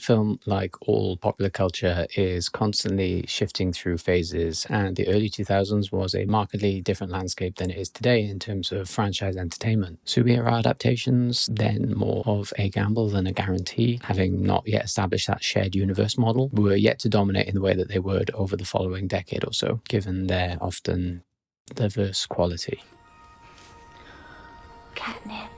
Film, like all popular culture, is constantly shifting through phases, and the early 2000s was a markedly different landscape than it is today in terms of franchise entertainment. Superhero adaptations, then more of a gamble than a guarantee, having not yet established that shared universe model, were yet to dominate in the way that they would over the following decade or so, given their often diverse quality. Catnip.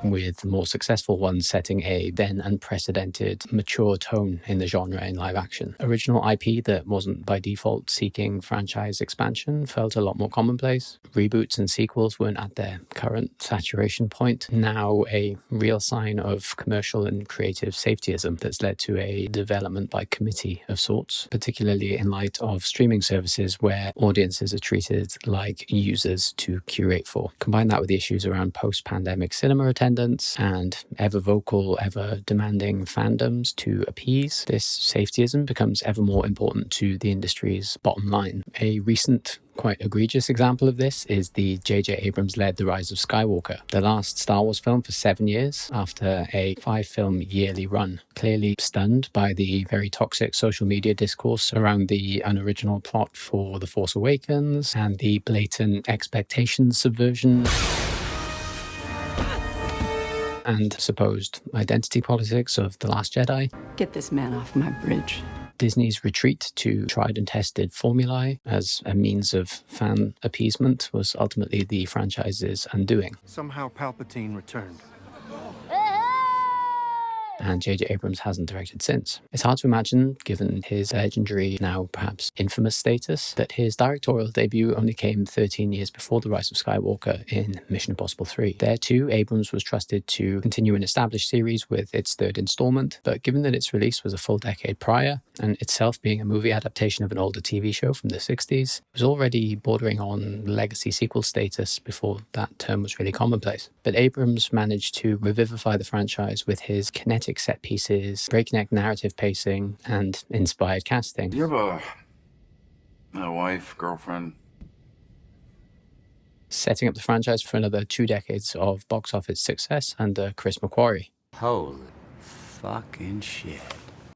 With the more successful ones setting a then unprecedented, mature tone in the genre in live action. Original IP that wasn't by default seeking franchise expansion felt a lot more commonplace. Reboots and sequels weren't at their current saturation point. Now a real sign of commercial and creative safetyism that's led to a development by committee of sorts, particularly in light of streaming services where audiences are treated like users to curate for. Combine that with the issues around post-pandemic cinema attendance and ever vocal, ever demanding fandoms to appease, this safetyism becomes ever more important to the industry's bottom line. A recent, quite egregious example of this is the J.J. Abrams-led The Rise of Skywalker, the last Star Wars film for 7 years after a 5-film yearly run. Clearly stunned by the very toxic social media discourse around the unoriginal plot for The Force Awakens and the blatant expectations subversion and supposed identity politics of The Last Jedi. Get this man off my bridge. Disney's retreat to tried and tested formulae as a means of fan appeasement was ultimately the franchise's undoing. Somehow Palpatine returned. And J.J. Abrams hasn't directed since. It's hard to imagine, given his legendary, now perhaps infamous status, that his directorial debut only came 13 years before The Rise of Skywalker in Mission Impossible 3. There too, Abrams was trusted to continue an established series with its third installment, but given that its release was a full decade prior, and itself being a movie adaptation of an older TV show from the 60s, it was already bordering on legacy sequel status before that term was really commonplace. But Abrams managed to revivify the franchise with his kinetic set pieces, breakneck narrative pacing, and inspired casting. Do you have a wife, girlfriend? Setting up the franchise for another 2 decades of box office success under Chris McQuarrie. Holy fucking shit.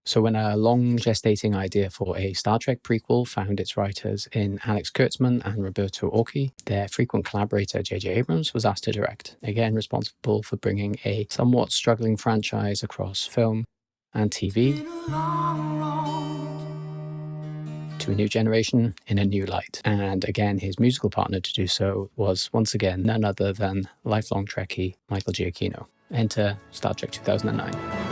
So when a long gestating idea for a Star Trek prequel found its writers in Alex Kurtzman and Roberto Orci, their frequent collaborator J.J. Abrams was asked to direct, again responsible for bringing a somewhat struggling franchise across film and TV to a new generation in a new light. And again, his musical partner to do so was once again none other than lifelong Trekkie Michael Giacchino. Enter Star Trek 2009.